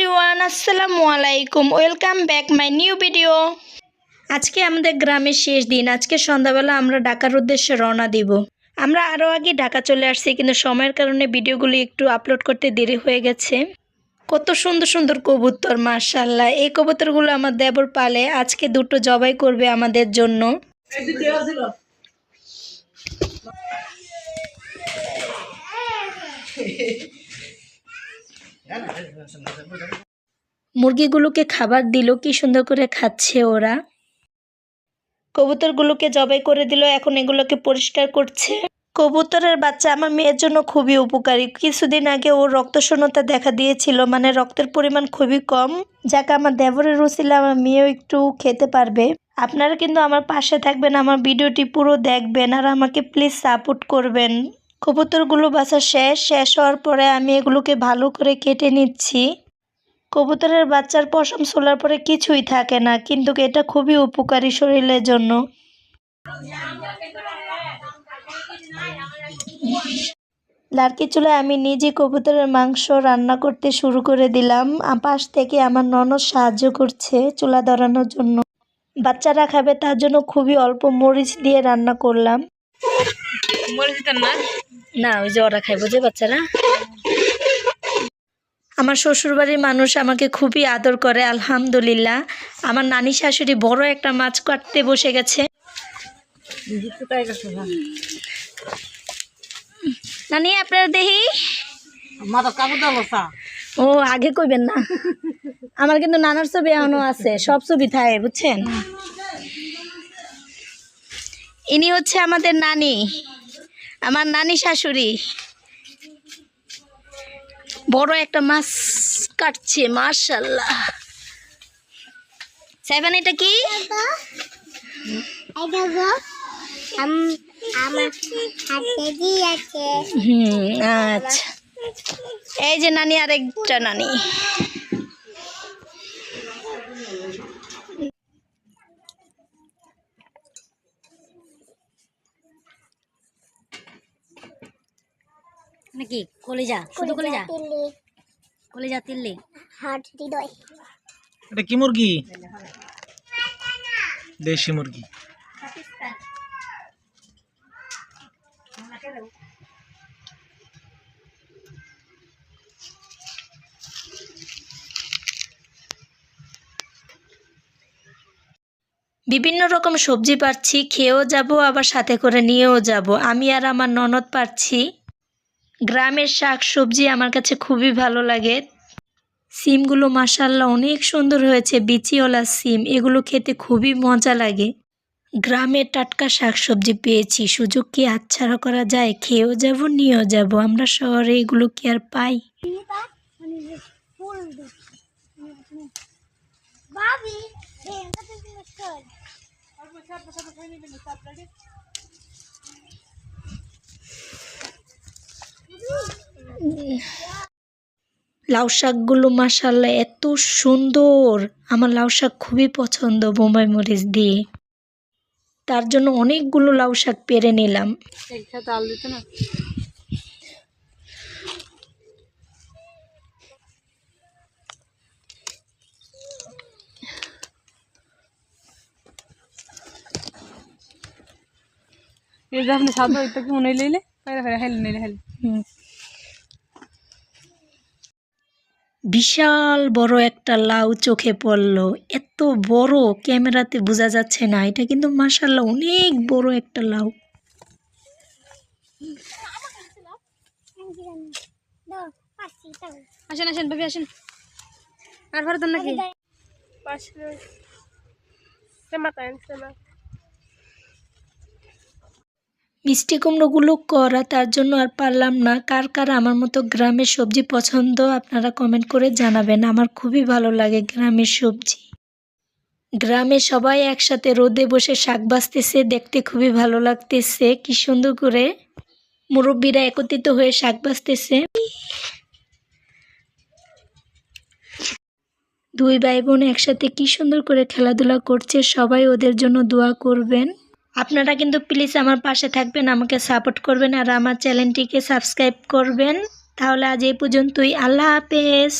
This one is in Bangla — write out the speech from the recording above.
এভরিওয়ান, আসসালামু আলাইকুম। Welcome back my new video. আজকে আমাদের গ্রামের শেষ দিন। আজকে সন্ধ্যাবেলা আমরা ঢাকার উদ্দেশ্যে রওনা দিব। আমরা আরও আগে ঢাকা চলে আসছি, কিন্তু সময়ের কারণে ভিডিওগুলি একটু আপলোড করতে দেরি হয়ে গেছে। কত সুন্দর সুন্দর কবুতর, মাশাআল্লাহ। এই কবুতরগুলো আমার দেবর পালে। আজকে দুটো জবাই করবে আমাদের জন্য। মুরগিগুলোকে খাবার দিল, কি সুন্দর করে খাচ্ছে ওরা। কবুতরগুলোকে জবাই করে দিল, এখন এগুলোকে পরিষ্কার করছে। কবুতরের বাচ্চা আমার মেয়ের জন্য খুবই উপকারী। কিছুদিন আগে ওর রক্তশূন্যতা দেখা দিয়েছিল, মানে রক্তের পরিমাণ খুবই কম, যাকে আমার দেবরের উছিলা আমার মেয়েও একটু খেতে পারবে। আপনারা কিন্তু আমার পাশে থাকবেন, আমার ভিডিওটি পুরো দেখবেন আর আমাকে প্লিজ সাপোর্ট করবেন। কবুতরগুলো বাছা শেষ হওয়ার পরে আমি এগুলোকে ভালো করে কেটে নিচ্ছি। কবুতরের বাচ্চার পশম ছোলার পরে কিছুই থাকে না, কিন্তু এটা খুবই উপকারী শরীরের জন্য। লার্কি চুলায় আমি নিজে কবুতরের মাংস রান্না করতে শুরু করে দিলাম। পাশ থেকে আমার ননদ সাহায্য করছে চুলা ধরানোর জন্য। বাচ্চারা খাবে তার জন্য খুবই অল্প মরিচ দিয়ে রান্না করলাম। না, ওই যে ওরা খাইবো যে বাচ্চারা। আমার শ্বশুরবাড়ির মানুষ আমাকে খুবই আদর করে, আলহামদুলিল্লাহ। আমার নানি শাশুড়ি বড় একটা মাছ কাটতে বসে গেছে। নানি আপনারা দেখি। ও আগে কইবেন না, আমার কিন্তু নানার ছবি এখনো আছে, সব ছবি থাকে বুঝছেন। ইনি হচ্ছে আমাদের নানি, আমার নানি শাশুড়ি। বড় একটা মাছ কাটছে, মাশাআল্লাহ। সাইবান এটা কি? আচ্ছা, এই যে নানি, আরেকটা নানি। নাকি কলিজা, শুধু কলিজা, কলিজা তিল্লি, হার্ট, হৃদয়। এটা কি মুরগি? দেশি মুরগি। বিভিন্ন রকম সবজি পাচ্ছি, খেয়েও যাব আবার সাথে করে নিয়েও যাব। আমি আর আমার ননদ পাচ্ছি। গ্রামের শাক সবজি আমার কাছে খুবই ভালো লাগে। সিমগুলো মাশাআল্লাহ অনেক সুন্দর হয়েছে, বিচিওয়ালা সিম। এগুলো খেতে খুবই মজা লাগে। গ্রামের টাটকা শাক সবজি পেয়েছি, সুযোগ কি হাতছাড়া করা যায়? খেয়েও যাব, নিয়েও যাব। আমরা শহরে এগুলো কি আর পাই? লাউ শাকগুলো মাশাআল্লাহ এত সুন্দর। আমার লাউ শাক খুবই পছন্দ, বোম্বাই মরিচ দিয়ে। তার জন্য অনেকগুলো লাউ শাক পেরে নিলাম। বিশাল বড় একটা লাউ চোখে পড়লো। এত বড় ক্যামেরাতে বোঝা যাচ্ছে না, এটা কিন্তু মাশাআল্লাহ অনেক বড় একটা লাউ। আসেন আসেন ভাবি, আসেন। আর ভারত নাকি মিষ্টি কুমড়োগুলো করা, তার জন্য আর পারলাম না। কার কার আমার মতো গ্রামের সবজি পছন্দ আপনারা কমেন্ট করে জানাবেন। আমার খুবই ভালো লাগে গ্রামের সবজি। গ্রামে সবাই একসাথে রোদে বসে শাক বাছতেছে, দেখতে খুবই ভালো লাগতেছে। কি সুন্দর করে মুরব্বীরা একত্রিত হয়ে শাক বাছতেছে। দুই ভাই বোন একসাথে কি সুন্দর করে খেলাধুলা করছে। সবাই ওদের জন্য দোয়া করবেন। আপনারা কিন্তু প্লিজ আমার পাশে থাকবেন, আমাকে সাপোর্ট করবেন আর আমার চ্যানেলটিকে সাবস্ক্রাইব করবেন। তাহলে আজ এই পর্যন্তই। আল্লাহ হাফেজ।